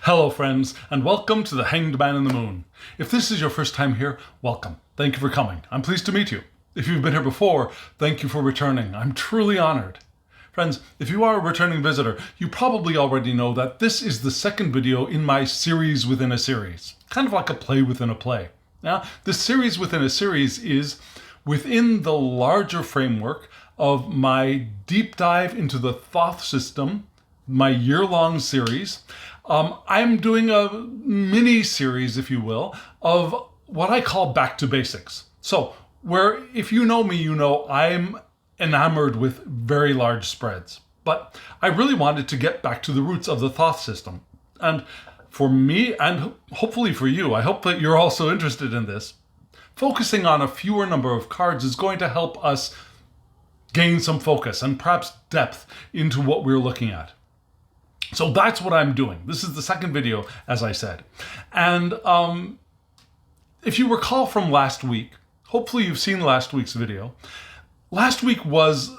Hello friends, and welcome to the Hanged Man in the Moon. If this is your first time here, welcome. Thank you for coming. I'm pleased to meet you. If you've been here before, thank you for returning. I'm truly honored. Friends, if you are a returning visitor, you probably already know that this is the second video in my series within a series. Kind of like a play within a play. Now, this series within a series is within the larger framework of my deep dive into the Thoth system, my year-long series. I'm doing a mini series, if you will, of what I call back to basics. So, where if you know me, you know I'm enamored with very large spreads. But I really wanted to get back to the roots of the Thoth system. And for me, and hopefully for you, I hope that you're also interested in this, focusing on a fewer number of cards is going to help us gain some focus and perhaps depth into what we're looking at. So that's what I'm doing. This is the second video, as I said. And if you recall from last week, hopefully you've seen last week's video. Last week was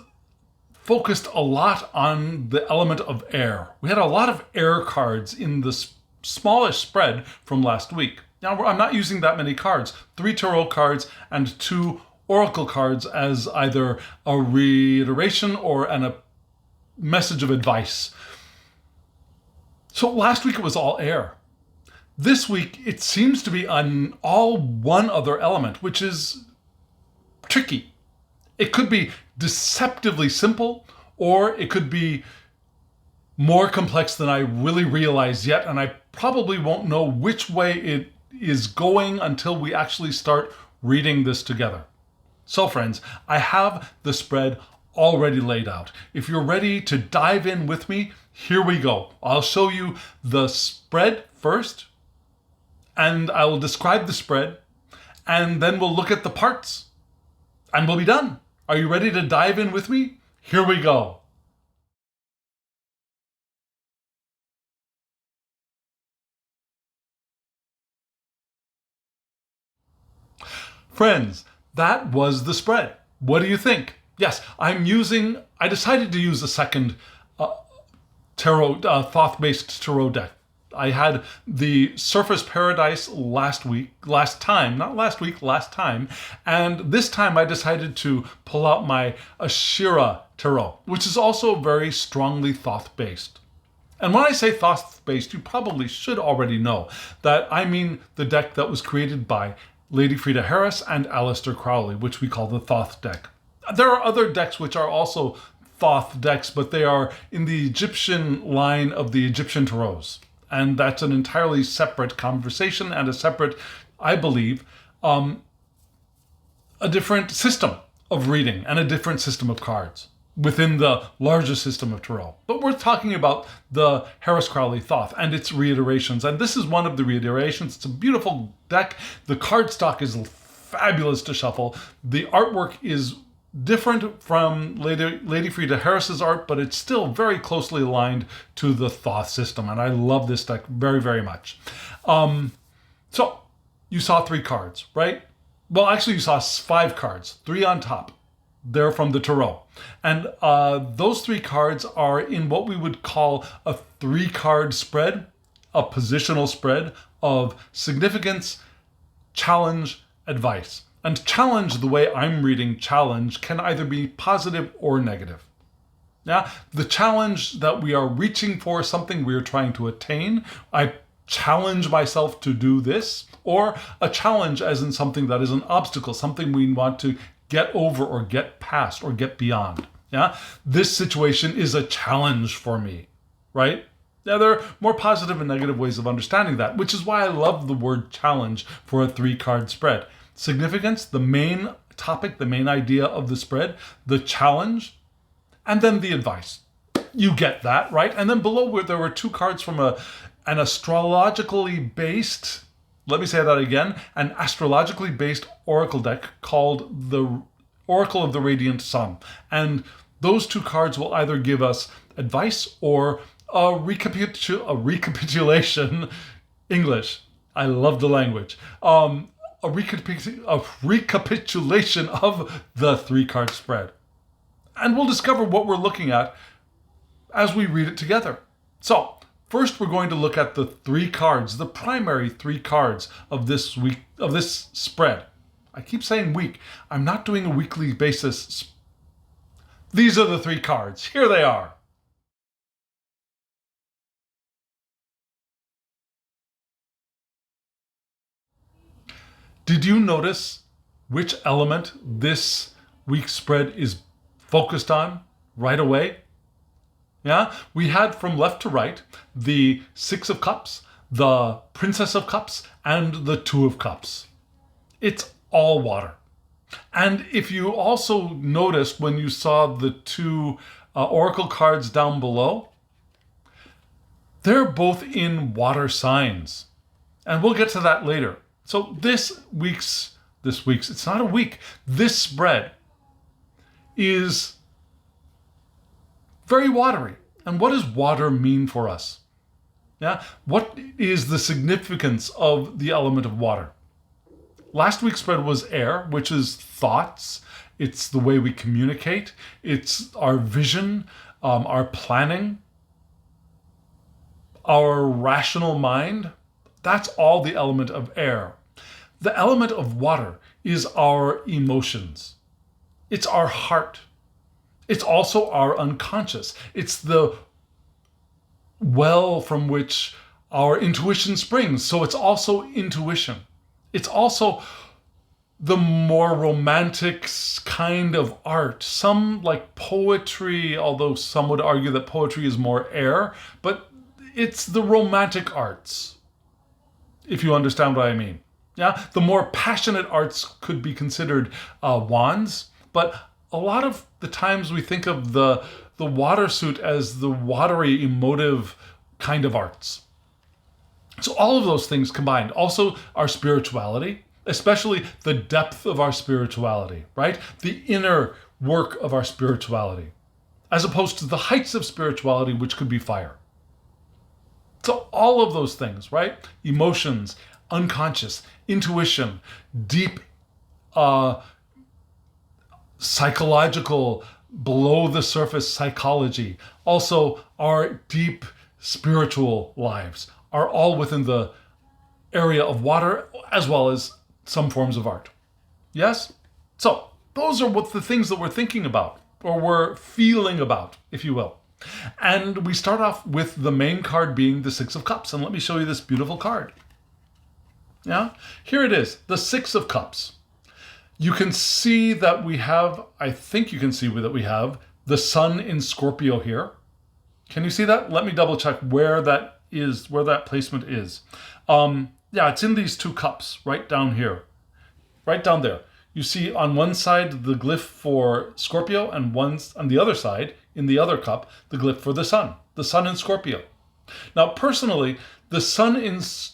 focused a lot on the element of air. We had a lot of air cards in the smallish spread from last week. Now, I'm not using that many cards. 3 tarot cards and 2 oracle cards as either a reiteration or a message of advice. So last week it was all air. This week it seems to be on all one other element, which is tricky. It could be deceptively simple, or it could be more complex than I really realize yet, and I probably won't know which way it is going until we actually start reading this together. So friends, I have the spread already laid out. If you're ready to dive in with me, here we go. I'll show you the spread first, and I will describe the spread, and then we'll look at the parts, and we'll be done. Are you ready to dive in with me? Here we go. Friends, that was the spread. What do you think? Yes, I decided to use a second tarot, Thoth-based tarot deck. I had the Surface Paradise last time, and this time I decided to pull out my Ashira tarot, which is also very strongly Thoth-based. And when I say Thoth-based, you probably should already know that I mean the deck that was created by Lady Frida Harris and Harris-Crowley, which we call the Thoth deck. There are other decks which are also Thoth decks, but they are in the Egyptian line of the Egyptian tarots. And that's an entirely separate conversation and a separate, I believe, a different system of reading and a different system of cards within the larger system of tarot. But we're talking about the Harris-Crowley Thoth and its reiterations. And this is one of the reiterations. It's a beautiful deck. The cardstock is fabulous to shuffle. The artwork is different from Lady Frida Harris's art, but it's still very closely aligned to the Thoth system, and I love this deck very, very much. So, you saw 3 cards, right? Well, actually you saw 5 cards, 3 on top. They're from the tarot. And those 3 cards are in what we would call a 3-card spread, a positional spread of significance, challenge, advice. And challenge, the way I'm reading challenge, can either be positive or negative. Now, the challenge that we are reaching for, something we are trying to attain, I challenge myself to do this, or a challenge as in something that is an obstacle, something we want to get over or get past or get beyond. Yeah, this situation is a challenge for me, right? Now, there are more positive and negative ways of understanding that, which is why I love the word challenge for a 3-card spread. Significance, the main topic, the main idea of the spread, the challenge, and then the advice. You get that, right? And then below where there were 2 cards from an astrologically based, let me say that again, an astrologically based oracle deck called the Oracle of the Radiant Sun. And those 2 cards will either give us advice or a recapitulation, English. I love the language. A recapitulation of the 3-card spread. And we'll discover what we're looking at as we read it together. So, First, we're going to look at the three cards, the primary three cards of this week, of this spread. I keep saying week. I'm not doing a weekly basis. These are the three cards. Here they are. Did you notice which element this week's spread is focused on right away? Yeah, we had from left to right the Six of Cups, the Princess of Cups, and the Two of Cups. It's all water. And if you also noticed when you saw the two oracle cards down below, they're both in water signs. And we'll get to that later. So this week's, it's not a week, this spread is very watery. And what does water mean for us? Yeah, what is the significance of the element of water? Last week's spread was air, which is thoughts. It's the way we communicate. It's our vision, our planning, our rational mind. That's all the element of air. The element of water is our emotions. It's our heart. It's also our unconscious. It's the well from which our intuition springs. So it's also intuition. It's also the more romantic kind of art. Some like poetry, although some would argue that poetry is more air, but it's the romantic arts, if you understand what I mean. Yeah, the more passionate arts could be considered wands, but a lot of the times we think of the water suit as the watery, emotive kind of arts. So all of those things combined. Also our spirituality, especially the depth of our spirituality, right? The inner work of our spirituality, as opposed to the heights of spirituality, which could be fire. So all of those things, right? Emotions, unconscious, intuition, deep psychological, below the surface psychology, also our deep spiritual lives are all within the area of water, as well as some forms of art. Yes? So those are what the things that we're thinking about, or we're feeling about, if you will. And we start off with the main card being the Six of Cups. And let me show you this beautiful card. Yeah? Here it is, the Six of Cups. You can see that we have, I think you can see that we have the sun in Scorpio here. Can you see that? Let me double check where that is, where that placement is. Yeah, it's in these two cups right down here, right down there. You see on one side the glyph for Scorpio, and on the other side, in the other cup, the glyph for the sun in Scorpio. Now, personally, the sun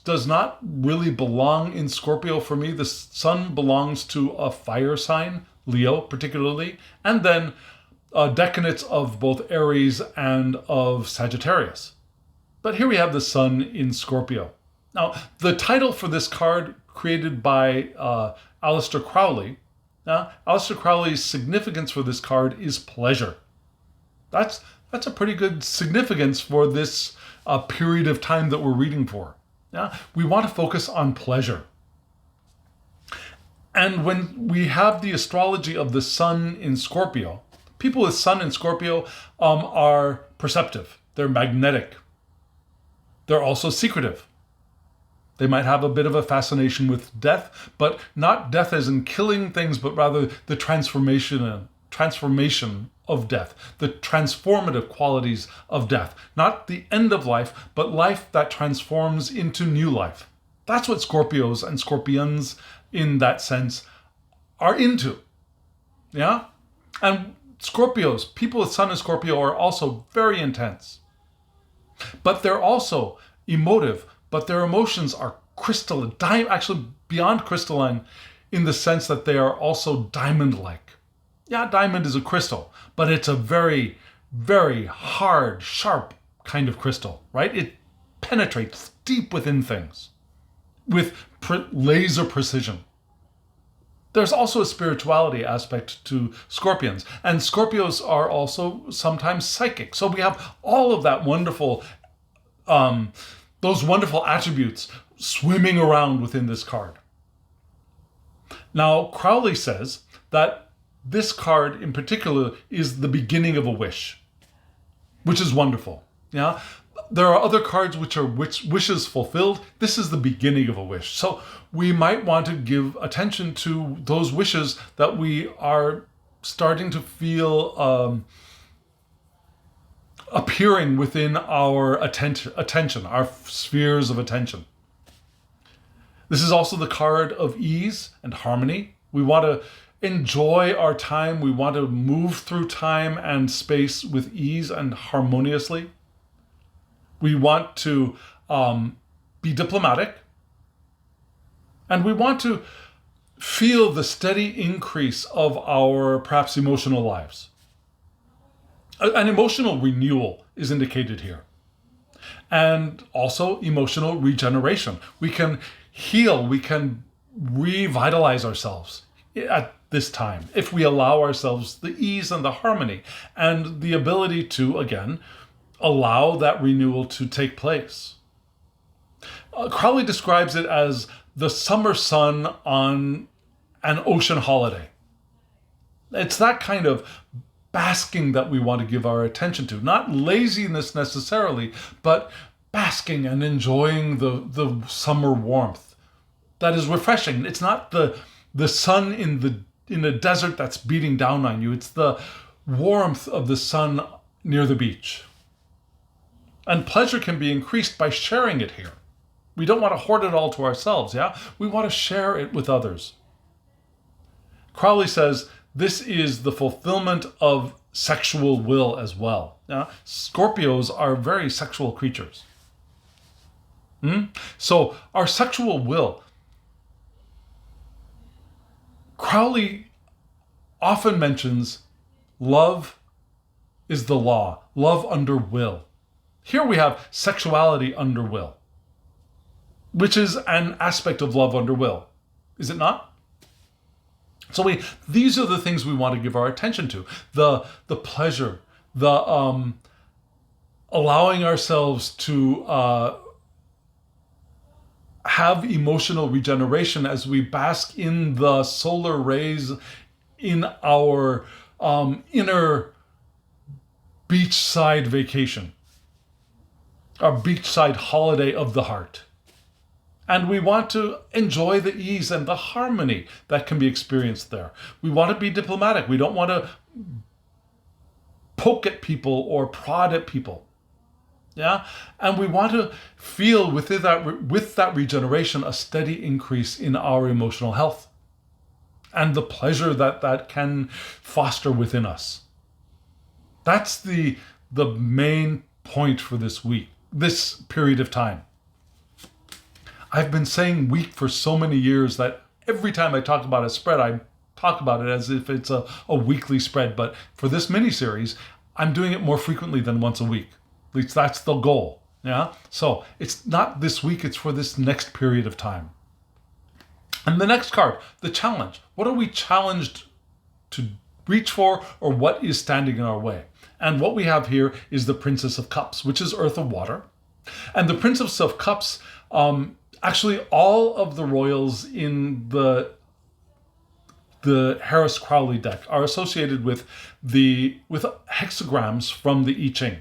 does not really belong in Scorpio for me. The sun belongs to a fire sign, Leo particularly, and then decanates of both Aries and of Sagittarius. But here we have the sun in Scorpio. Now, the title for this card, created by Harris-Crowley, Harris-Crowley's significance for this card is pleasure. That's a pretty good significance for this period of time that we're reading for. Yeah? We want to focus on pleasure. And when we have the astrology of the sun in Scorpio, people with sun in Scorpio are perceptive. They're magnetic. They're also secretive. They might have a bit of a fascination with death, but not death as in killing things, but rather the transformation of death, the transformative qualities of death. Not the end of life, but life that transforms into new life. That's what Scorpios and Scorpions, in that sense, are into. Yeah? And Scorpios, people with sun in Scorpio, are also very intense. But they're also emotive, but their emotions are crystalline, actually beyond crystalline, in the sense that they are also diamond-like. Yeah, diamond is a crystal, but it's a very, very hard, sharp kind of crystal, right? It penetrates deep within things with laser precision. There's also a spirituality aspect to Scorpions, and Scorpios are also sometimes psychic. So we have all of that wonderful those wonderful attributes swimming around within this card. Now, Crowley says that this card in particular is the beginning of a wish, which is wonderful. Yeah, there are other cards which are wishes fulfilled. This is the beginning of a wish. So we might want to give attention to those wishes that we are starting to feel appearing within our attention, our spheres of attention. This is also the card of ease and harmony. We want to enjoy our time. We want to move through time and space with ease and harmoniously. We want to be diplomatic. And we want to feel the steady increase of our perhaps emotional lives. An emotional renewal is indicated here. And also emotional regeneration. We can heal, we can revitalize ourselves at this time if we allow ourselves the ease and the harmony and the ability to, again, allow that renewal to take place. Crowley describes it as the summer sun on an ocean holiday. It's that kind of basking that we want to give our attention to. Not laziness necessarily, but basking and enjoying the summer warmth. That is refreshing. It's not the sun in a desert that's beating down on you. It's the warmth of the sun near the beach. And pleasure can be increased by sharing it here. We don't want to hoard it all to ourselves, yeah? We want to share it with others. Crowley says this is the fulfillment of sexual will as well. Yeah? Scorpios are very sexual creatures. So our sexual will, Crowley often mentions love is the law, love under will. Here we have sexuality under will, which is an aspect of love under will, is it not? So these are the things we want to give our attention to. The pleasure, the allowing ourselves to have emotional regeneration as we bask in the solar rays in our inner beachside vacation, our beachside holiday of the heart. And we want to enjoy the ease and the harmony that can be experienced there. We want to be diplomatic. We don't want to poke at people or prod at people. Yeah? And we want to feel with that regeneration a steady increase in our emotional health and the pleasure that can foster within us. That's the main point for this week, this period of time. I've been saying week for so many years that every time I talk about a spread, I talk about it as if it's a weekly spread. But for this mini-series, I'm doing it more frequently than once a week. At least that's the goal. Yeah. So it's not this week, it's for this next period of time. And the next card, the challenge. What are we challenged to reach for, or what is standing in our way? And what we have here is the Princess of Cups, which is Earth of Water. And the Princess of Cups, actually all of the royals in the Harris-Crowley deck are associated with hexagrams from the I Ching.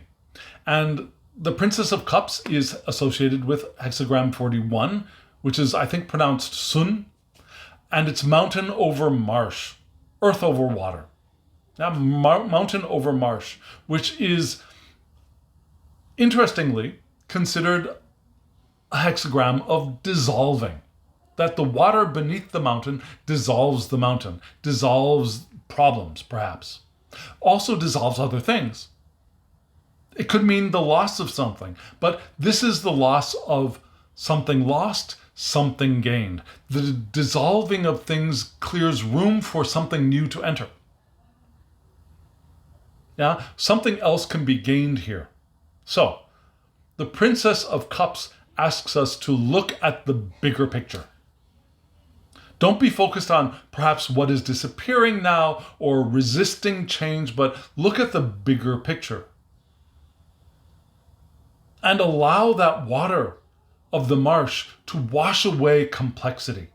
And the Princess of Cups is associated with hexagram 41, which is, I think, pronounced Sun. And it's mountain over marsh, earth over water. Now, mountain over marsh, which is, interestingly, considered a hexagram of dissolving. That the water beneath the mountain, dissolves problems, perhaps. Also dissolves other things. It could mean the loss of something, but this is the loss of something lost, something gained. The dissolving of things clears room for something new to enter. Yeah, something else can be gained here. So, the Princess of Cups asks us to look at the bigger picture. Don't be focused on perhaps what is disappearing now or resisting change, but look at the bigger picture. and allow that water of the marsh to wash away complexity.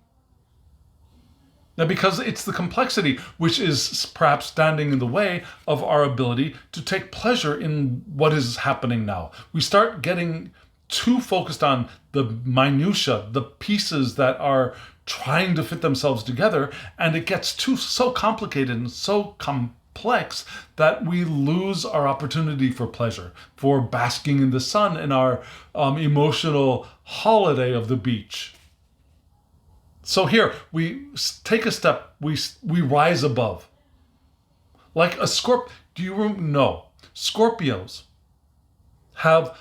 Now, because it's the complexity which is perhaps standing in the way of our ability to take pleasure in what is happening now. We start getting too focused on the minutiae, the pieces that are trying to fit themselves together, and it gets so complicated and so complex that we lose our opportunity for pleasure, for basking in the sun in our emotional holiday of the beach. So here, we take a step, we rise above. Like a scorpion, do you know, Scorpios have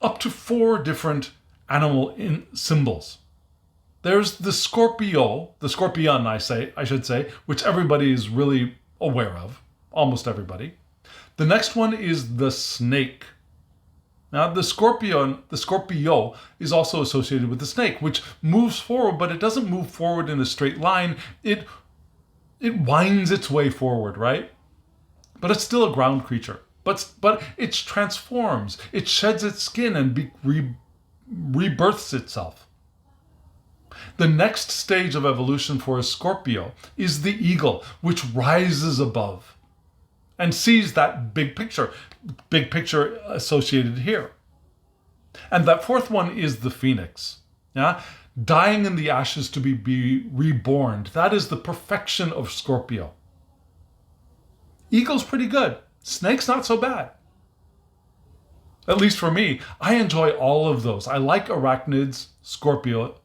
up to 4 different animal symbols. There's the Scorpio, the scorpion I should say, which everybody is really aware of, almost everybody. The next one is the snake. Now, the Scorpio is also associated with the snake, which moves forward, but it doesn't move forward in a straight line. It winds its way forward, right? But it's still a ground creature. But it transforms. It sheds its skin and rebirths itself. The next stage of evolution for a Scorpio is the eagle, which rises above and sees that big picture associated here. And that 4th one is the phoenix, yeah? Dying in the ashes to be reborn. That is the perfection of Scorpio. Eagle's pretty good. Snake's not so bad. At least for me, I enjoy all of those. I like arachnids, scorpions.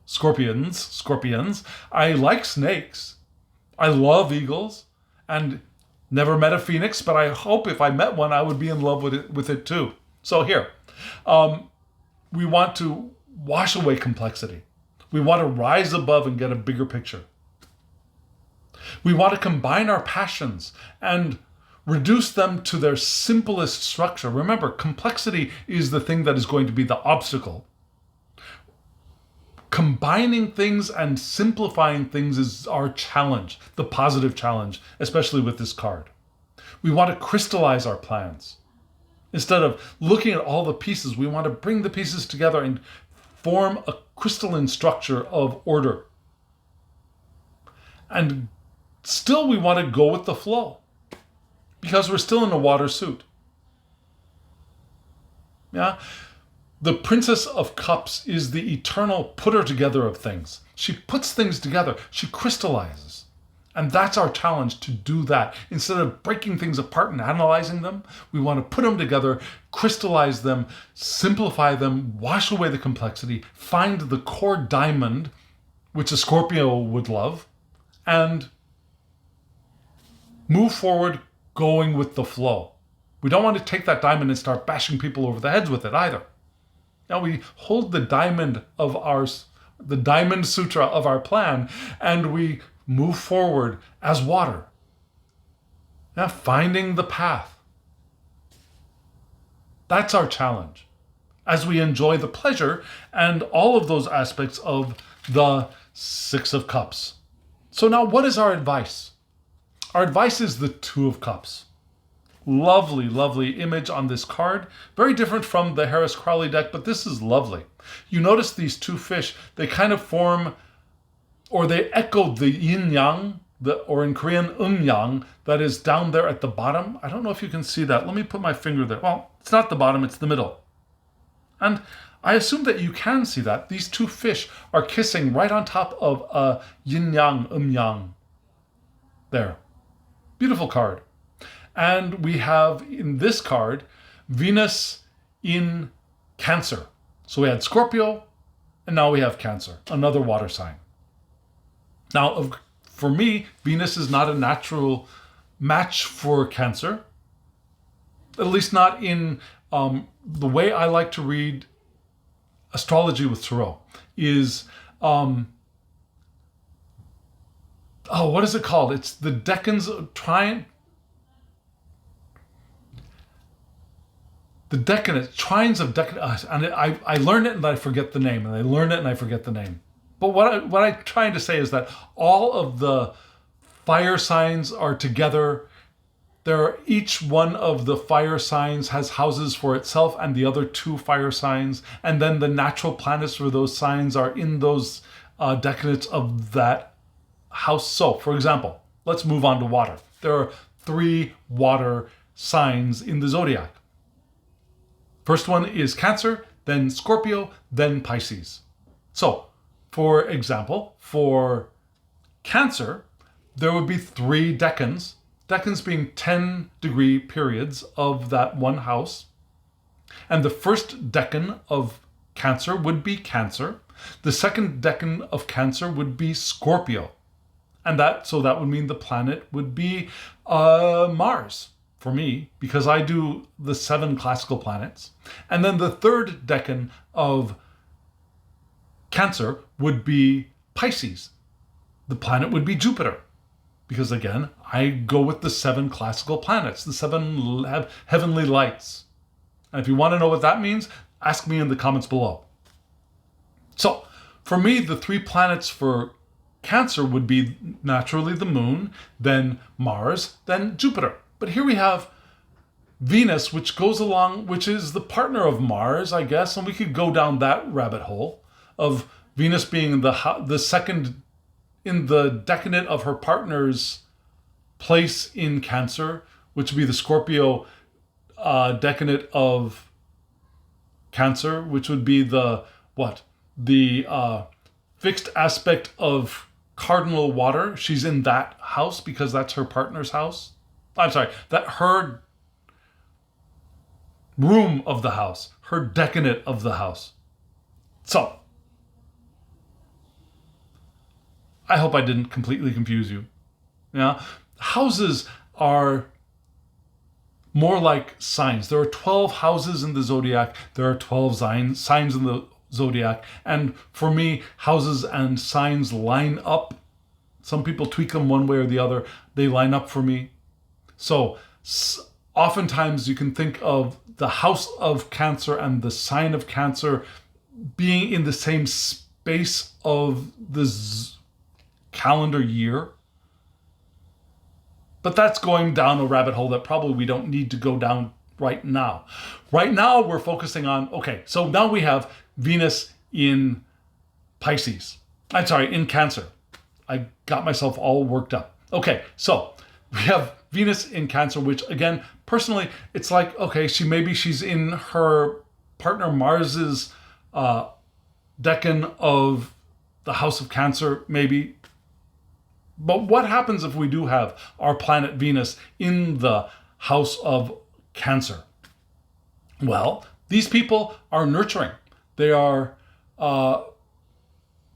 I like snakes. I love eagles, and never met a phoenix, but I hope if I met one, I would be in love with it too. So here, we want to wash away complexity. We want to rise above and get a bigger picture. We want to combine our passions and reduce them to their simplest structure. Remember, complexity is the thing that is going to be the obstacle. Combining things and simplifying things is our challenge, the positive challenge, especially with this card. We want to crystallize our plans. Instead of looking at all the pieces, we want to bring the pieces together and form a crystalline structure of order. And still we want to go with the flow, because we're still in a water suit. Yeah? The Princess of Cups is the eternal putter together of things. She puts things together. She crystallizes. And that's our challenge, to do that. Instead of breaking things apart and analyzing them, we want to put them together, crystallize them, simplify them, wash away the complexity, find the core diamond, which a Scorpio would love, and move forward going with the flow. We don't want to take that diamond and start bashing people over the heads with it either. Now we hold the diamond sutra of our plan, and we move forward as water. Now finding the path. That's our challenge, as we enjoy the pleasure and all of those aspects of the 6 of Cups. So now what is our advice? Our advice is the 2 of Cups. Lovely, lovely image on this card. Very different from the Harris-Crowley deck, but this is lovely. You notice these 2 fish, they kind of form, or they echo the yin-yang, or in Korean, yang, that is down there at the bottom. I don't know if you can see that. Let me put my finger there. Well, it's not the bottom, it's the middle. And I assume that you can see that. These 2 fish are kissing right on top of a yin-yang, yang. There. Beautiful card. And we have in this card, Venus in Cancer. So we had Scorpio, and now we have Cancer, another water sign. Now, for me, Venus is not a natural match for Cancer, at least not in the way I like to read astrology with tarot, is, what is it called? It's the decans trine. The decans, trines of decans, and I learn it and I forget the name, and I learn it and I forget the name. But what I'm trying to say is that all of the fire signs are together Each one of the fire signs has houses for itself and the other two fire signs, and then the natural planets for those signs are in those decanates of that house. So, for example, let's move on to water. There are 3 water signs in the zodiac. First one is Cancer, then Scorpio, then Pisces. So, for example, for Cancer, there would be 3 decans. Decans being 10-degree periods of that one house. And the first decan of Cancer would be Cancer. The second decan of Cancer would be Scorpio. And that would mean the planet would be Mars for me, because I do the 7 classical planets. And then the third decan of Cancer would be Pisces. The planet would be Jupiter. Because again, I go with the 7 classical planets, the 7 heavenly lights. And if you want to know what that means, ask me in the comments below. So, for me, the 3 planets for Cancer would be naturally the Moon, then Mars, then Jupiter. But here we have Venus, which is the partner of Mars, I guess, and we could go down that rabbit hole of Venus being the second in the decanate of her partner's place in Cancer, which would be the Scorpio decanate of Cancer, which would be the fixed aspect of cardinal water. She's in that house because that's her partner's house. I'm sorry, that her room of the house, her decanate of the house. So, I hope I didn't completely confuse you. Yeah, houses are more like signs. There are 12 houses in the zodiac. There are 12 signs in the zodiac. And for me, houses and signs line up. Some people tweak them one way or the other. They line up for me. So oftentimes you can think of the house of Cancer and the sign of Cancer being in the same space of the calendar year. But that's going down a rabbit hole that probably we don't need to go down right now. Right now we're focusing on, so now we have Venus in Pisces. In Cancer. I got myself all worked up. Okay, so we have Venus in Cancer, which again, personally, it's like, she's in her partner Mars's decan of the house of Cancer, maybe. But what happens if we do have our planet Venus in the house of Cancer? Well, these people are nurturing. They are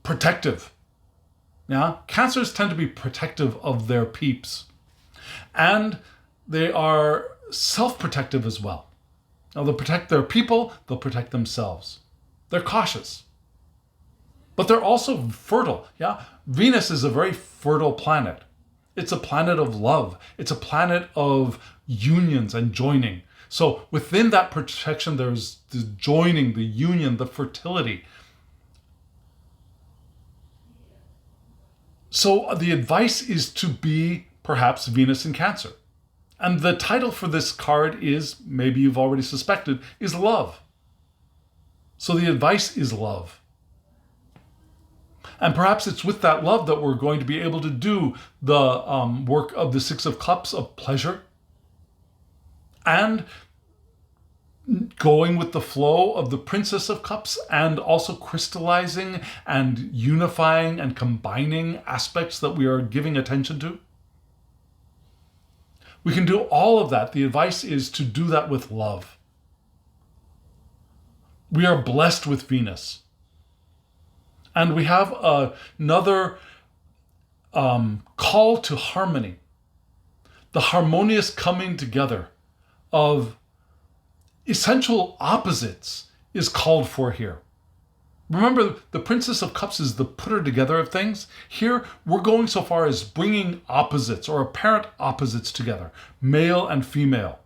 protective. Yeah, Cancers tend to be protective of their peeps. And they are self-protective as well. Now, they'll protect their people, they'll protect themselves. They're cautious. But they're also fertile. Yeah, Venus is a very fertile planet. It's a planet of love. It's a planet of unions and joining. So within that protection, there's the joining, the union, the fertility. So the advice is to be perhaps Venus in Cancer. And the title for this card is, maybe you've already suspected, is love. So the advice is love. And perhaps it's with that love that we're going to be able to do the work of the 6 of Cups of pleasure and going with the flow of the Princess of Cups and also crystallizing and unifying and combining aspects that we are giving attention to. We can do all of that. The advice is to do that with love. We are blessed with Venus. And we have another call to harmony. The harmonious coming together of essential opposites is called for here. Remember, the Princess of Cups is the putter together of things. Here, we're going so far as bringing opposites or apparent opposites together, male and female.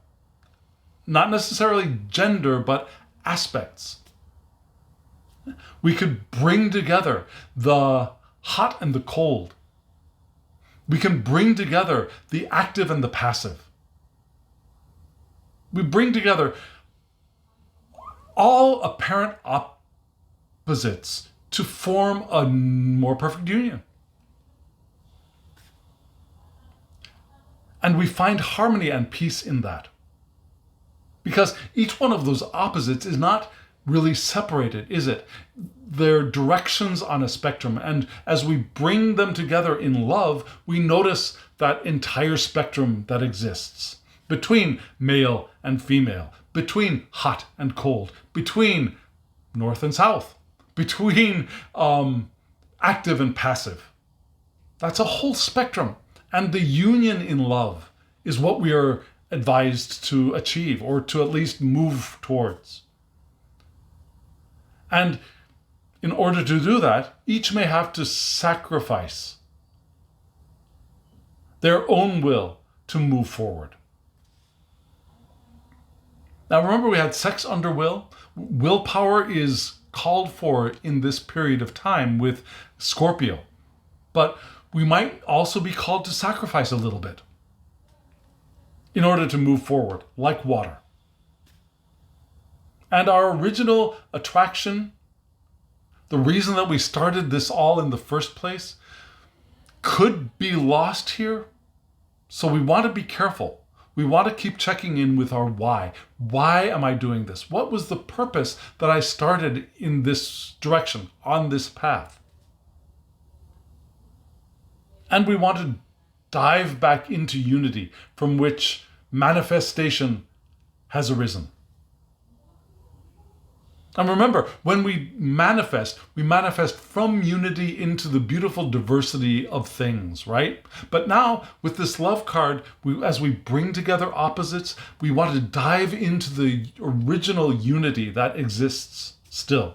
Not necessarily gender, but aspects. We could bring together the hot and the cold. We can bring together the active and the passive. We bring together all apparent opposites to form a more perfect union. And we find harmony and peace in that. Because each one of those opposites is not really separated, is it? They're directions on a spectrum. And as we bring them together in love, we notice that entire spectrum that exists between male and female, between hot and cold, between north and south, between active and passive. That's a whole spectrum. And the union in love is what we are advised to achieve, or to at least move towards. And in order to do that, each may have to sacrifice their own will to move forward. Now remember, we had sex under will. Willpower is called for in this period of time with Scorpio. But we might also be called to sacrifice a little bit in order to move forward, like water. And our original attraction, the reason that we started this all in the first place, could be lost here. So we want to be careful. We want to keep checking in with our why. Why am I doing this? What was the purpose that I started in this direction, on this path? And we want to dive back into unity from which manifestation has arisen. And remember, when we manifest from unity into the beautiful diversity of things, right? But now, with this love card, as we bring together opposites, we want to dive into the original unity that exists still.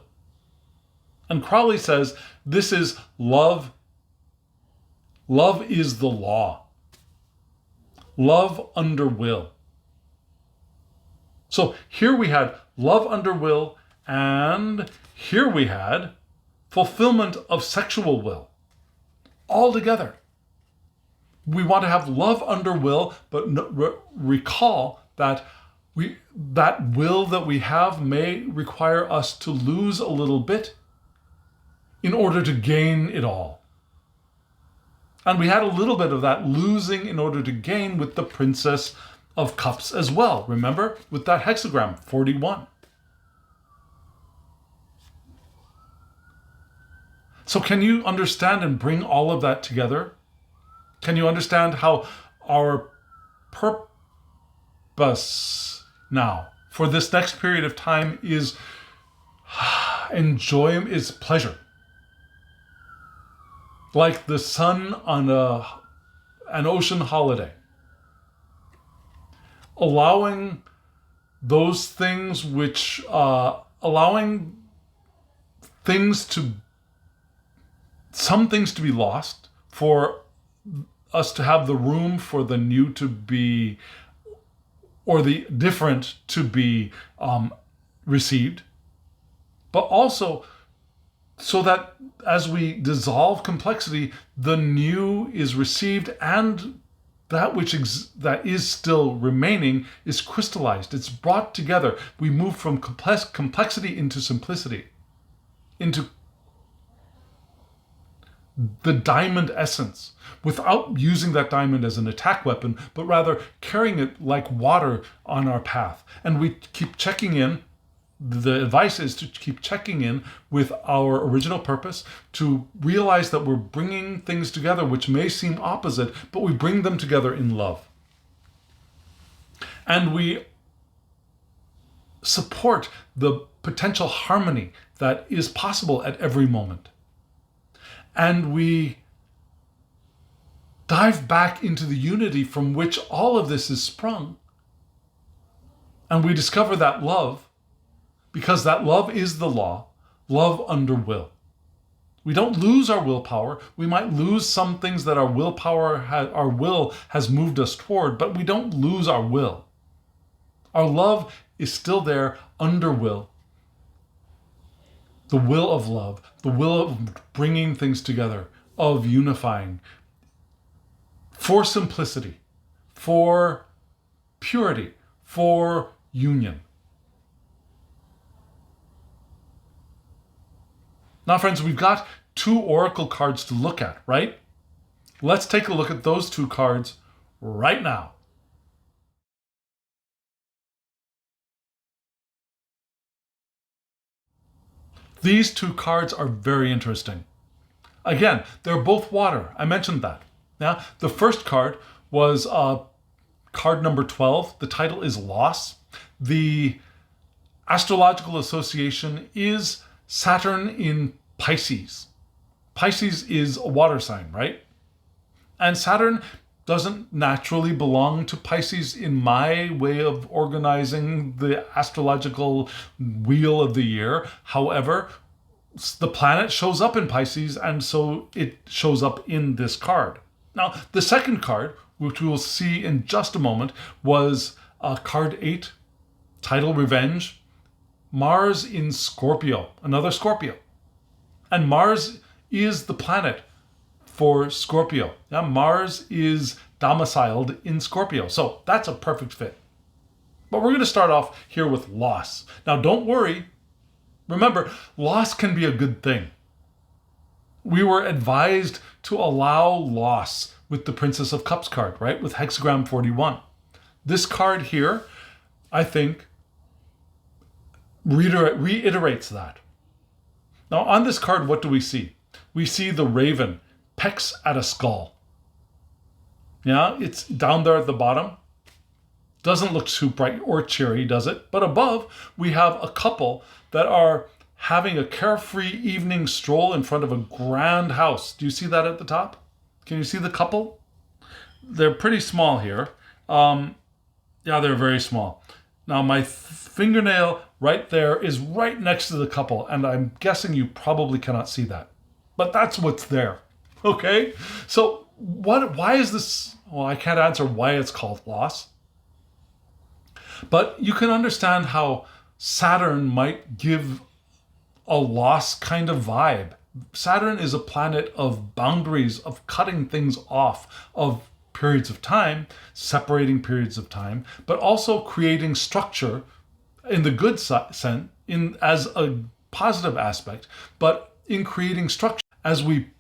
And Crowley says, this is love. Love is the law. Love under will. So here we had love under will, and here we had fulfillment of sexual will. All together. We want to have love under will, but recall that that will that we have may require us to lose a little bit in order to gain it all. And we had a little bit of that losing in order to gain with the Princess of Cups as well. Remember? With that hexagram, 41. So can you understand and bring all of that together? Can you understand how our purpose now for this next period of time is enjoyment, is pleasure? Like the sun on an ocean holiday. Allowing those things which, allowing some things to be lost, for us to have the room for the new to be, or the different to be received, but also so that as we dissolve complexity, the new is received, and that that is still remaining is crystallized. It's brought together. We move from complexity into simplicity, into the diamond essence, without using that diamond as an attack weapon, but rather carrying it like water on our path. And we keep checking in. The advice is to keep checking in with our original purpose, to realize that we're bringing things together which may seem opposite, but we bring them together in love. And we support the potential harmony that is possible at every moment. And we dive back into the unity from which all of this is sprung. And we discover that love, because that love is the law, love under will. We don't lose our willpower. We might lose some things that our will has moved us toward, but we don't lose our will. Our love is still there under will. The will of love, the will of bringing things together, of unifying, for simplicity, for purity, for union. Now, friends, we've got 2 oracle cards to look at, right? Let's take a look at those 2 cards right now. These 2 cards are very interesting. Again, they're both water. I mentioned that. Now, the first card was card number 12. The title is Loss. The astrological association is Saturn in Pisces. Pisces is a water sign, right? And Saturn doesn't naturally belong to Pisces in my way of organizing the astrological wheel of the year. However, the planet shows up in Pisces, and so it shows up in this card. Now, the second card, which we will see in just a moment, was card 8, title Revenge, Mars in Scorpio, another Scorpio. And Mars is the planet for Scorpio. Yeah, Mars is domiciled in Scorpio. So that's a perfect fit. But we're going to start off here with loss. Now, don't worry. Remember, loss can be a good thing. We were advised to allow loss with the Princess of Cups card, right? With hexagram 41. This card here, I think, reiterates that. Now, on this card, what do we see? We see the raven pecks at a skull. Yeah, it's down there at the bottom. Doesn't look too bright or cheery, does it? But above, we have a couple that are having a carefree evening stroll in front of a grand house. Do you see that at the top? Can you see the couple? They're pretty small here. Yeah, they're very small. Now, my fingernail right there is right next to the couple, and I'm guessing you probably cannot see that. But that's what's there. Okay? So why is this? Well, I can't answer why it's called loss. But you can understand how Saturn might give a loss kind of vibe. Saturn is a planet of boundaries, of cutting things off, of periods of time, separating periods of time, but also creating structure in the good sense, as a positive aspect, but in creating structure. As we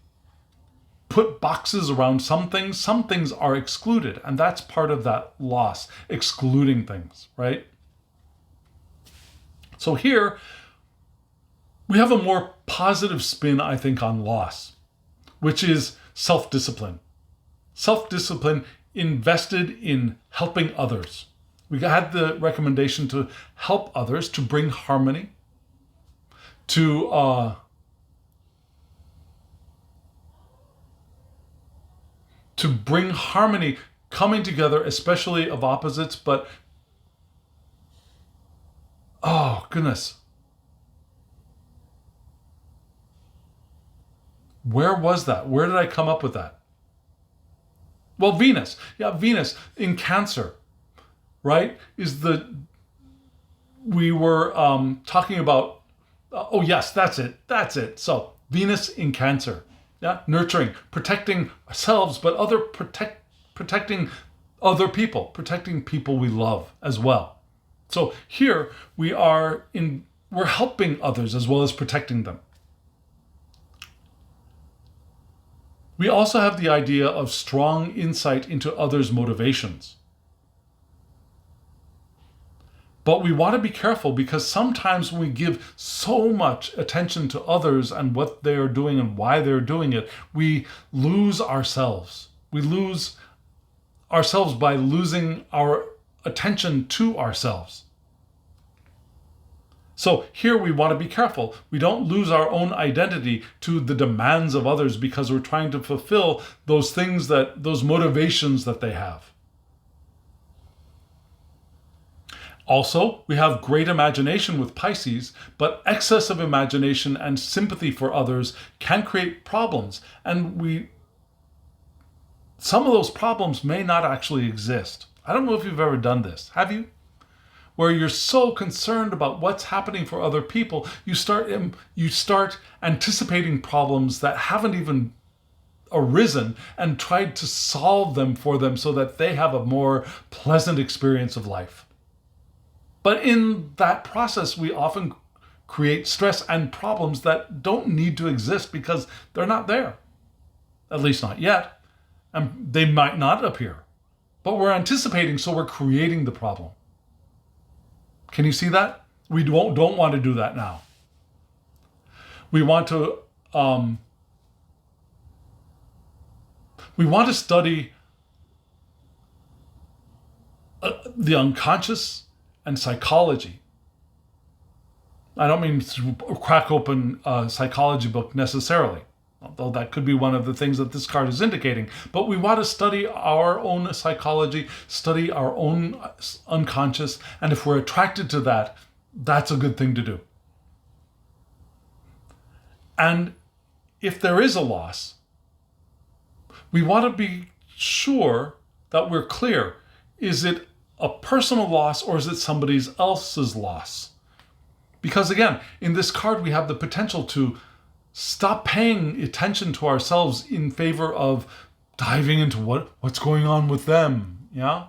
put boxes around some things are excluded, and that's part of that loss, excluding things, right? So here, we have a more positive spin, I think, on loss, which is self-discipline. Self-discipline invested in helping others. We had the recommendation to help others, to bring harmony, to bring harmony, coming together, especially of opposites, but oh, goodness. Where was that? Where did I come up with that? Well, Venus. Yeah, Venus in Cancer, right? We were talking about, oh yes, that's it. So Venus in Cancer. Yeah, nurturing, protecting ourselves, but protecting other people, protecting people we love as well. So here we're helping others as well as protecting them. We also have the idea of strong insight into others' motivations. But we want to be careful, because sometimes when we give so much attention to others and what they are doing and why they're doing it, we lose ourselves. We lose ourselves by losing our attention to ourselves. So here we want to be careful. We don't lose our own identity to the demands of others because we're trying to fulfill those motivations that they have. Also, we have great imagination with Pisces, but excess of imagination and sympathy for others can create problems. And some of those problems may not actually exist. I don't know if you've ever done this. Have you? Where you're so concerned about what's happening for other people, you start anticipating problems that haven't even arisen and tried to solve them for them so that they have a more pleasant experience of life. But in that process, we often create stress and problems that don't need to exist because they're not there. At least not yet. And they might not appear. But we're anticipating, so we're creating the problem. Can you see that? We don't want to do that now. We want to study the unconscious and psychology. I don't mean to crack open a psychology book necessarily, although that could be one of the things that this card is indicating. But we want to study our own psychology, study our own unconscious, and if we're attracted to that, that's a good thing to do. And if there is a loss, we want to be sure that we're clear. Is it a personal loss or is it somebody else's loss? Because again, in this card, we have the potential to stop paying attention to ourselves in favor of diving into what's going on with them. Yeah.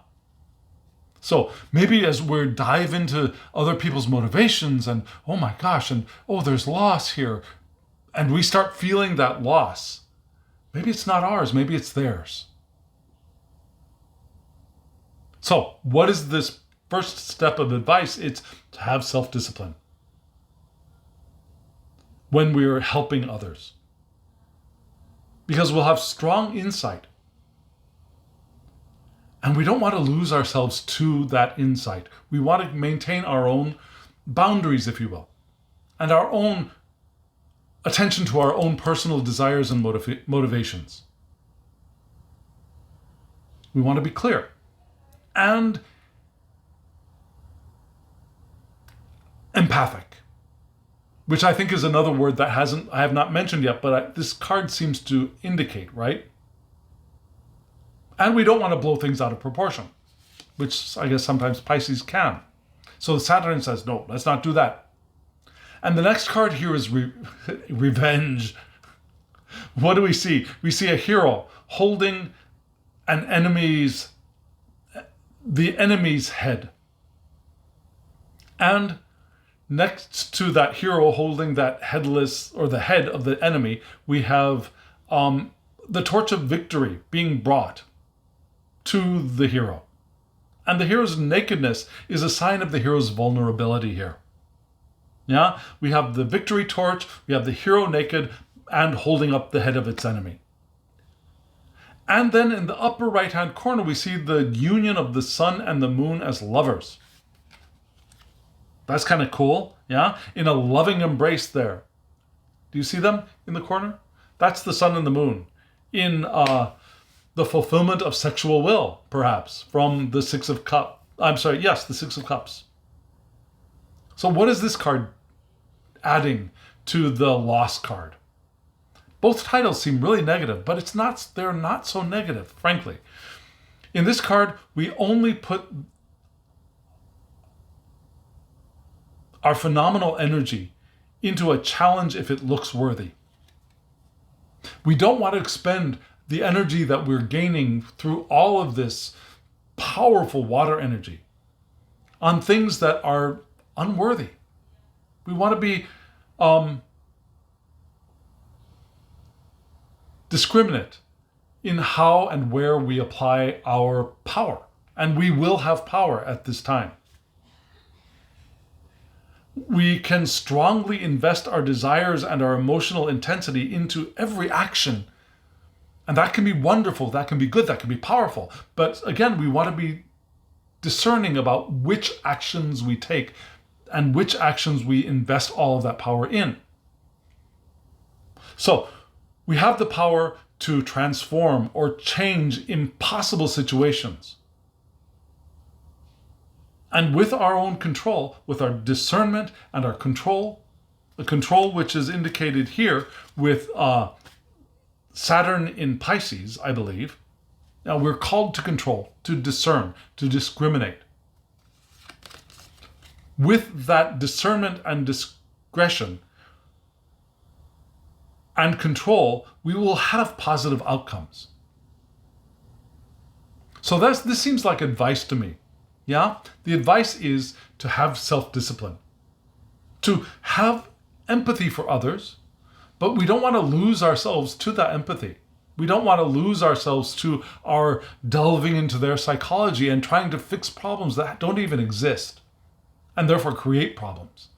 So maybe as we dive into other people's motivations and, oh my gosh, and oh, there's loss here, and we start feeling that loss, maybe it's not ours, maybe it's theirs. So what is this first step of advice? It's to have self-discipline when we're helping others. Because we'll have strong insight. And we don't want to lose ourselves to that insight. We want to maintain our own boundaries, if you will, and our own attention to our own personal desires and motivations. We want to be clear. And empathic, which I think is another word that I have not mentioned yet, but this card seems to indicate, right? And we don't want to blow things out of proportion, which I guess sometimes Pisces can. So Saturn says, no, let's not do that. And the next card here is revenge. What do we see? We see a hero holding the enemy's head. And next to that hero holding that headless, or the head of the enemy, we have the torch of victory being brought to the hero. And the hero's nakedness is a sign of the hero's vulnerability here. Yeah, we have the victory torch, we have the hero naked and holding up the head of its enemy. And then in the upper right-hand corner, we see the union of the sun and the moon as lovers. That's kind of cool, yeah? In a loving embrace there. Do you see them in the corner? That's the sun and the moon. In the fulfillment of sexual will, perhaps, from the Six of Cups. The Six of Cups. So what is this card adding to the loss card? Both titles seem really negative, but they're not so negative, frankly. In this card, we only put our phenomenal energy into a challenge if it looks worthy. We don't want to expend the energy that we're gaining through all of this powerful water energy on things that are unworthy. We want to be discriminate in how and where we apply our power. And we will have power at this time. We can strongly invest our desires and our emotional intensity into every action. And that can be wonderful, that can be good, that can be powerful. But again, we want to be discerning about which actions we take and which actions we invest all of that power in. So we have the power to transform or change impossible situations. And with our own control, with our discernment and our control, the control which is indicated here with Saturn in Pisces, I believe. Now we're called to control, to discern, to discriminate. With that discernment and discretion and control, we will have positive outcomes. So this seems like advice to me. Yeah? The advice is to have self-discipline, to have empathy for others, but we don't want to lose ourselves to that empathy. We don't want to lose ourselves to our delving into their psychology and trying to fix problems that don't even exist, and therefore create problems.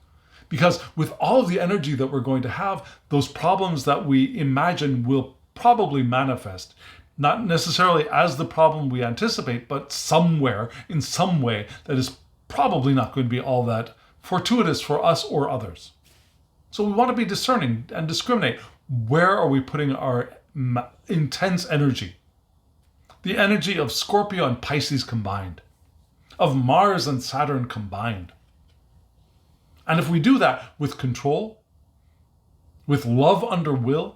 Because with all of the energy that we're going to have, those problems that we imagine will probably manifest, not necessarily as the problem we anticipate, but somewhere, in some way, that is probably not going to be all that fortuitous for us or others. So we want to be discerning and discriminate. Where are we putting our intense energy? The energy of Scorpio and Pisces combined, of Mars and Saturn combined. And if we do that with control, with love under will,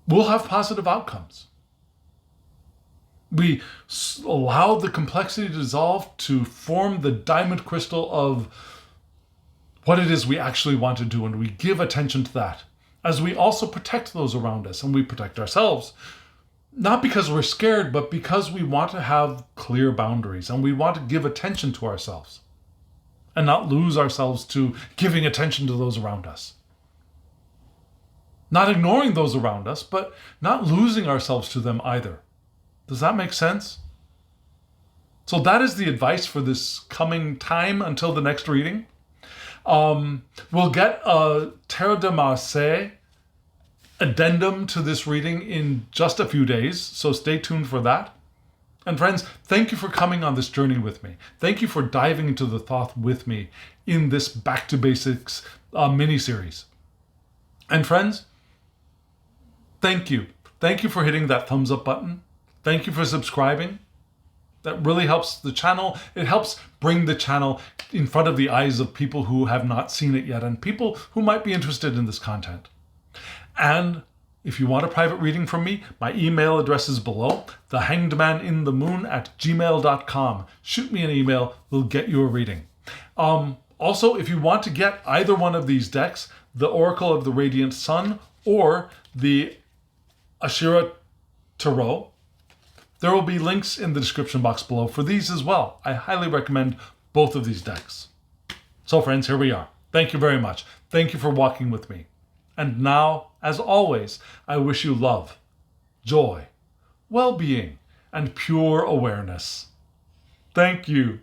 we'll have positive outcomes. We allow the complexity to dissolve to form the diamond crystal of what it is we actually want to do, and we give attention to that, as we also protect those around us, and we protect ourselves, not because we're scared, but because we want to have clear boundaries, and we want to give attention to ourselves, and not lose ourselves to giving attention to those around us. Not ignoring those around us, but not losing ourselves to them either. Does that make sense? So that is the advice for this coming time until the next reading. We'll get a Terre de Marseille addendum to this reading in just a few days, so stay tuned for that. And friends, thank you for coming on this journey with me. Thank you for diving into the Thoth with me in this Back to Basics mini-series. And friends, thank you. Thank you for hitting that thumbs up button. Thank you for subscribing. That really helps the channel. It helps bring the channel in front of the eyes of people who have not seen it yet and people who might be interested in this content. And if you want a private reading from me, my email address is below, thehangedmaninthemoon@gmail.com. Shoot me an email, we'll get you a reading. Also, if you want to get either one of these decks, the Oracle of the Radiant Sun or the Ashira Tarot, there will be links in the description box below for these as well. I highly recommend both of these decks. So friends, here we are. Thank you very much. Thank you for walking with me. And now, as always, I wish you love, joy, well-being, and pure awareness. Thank you.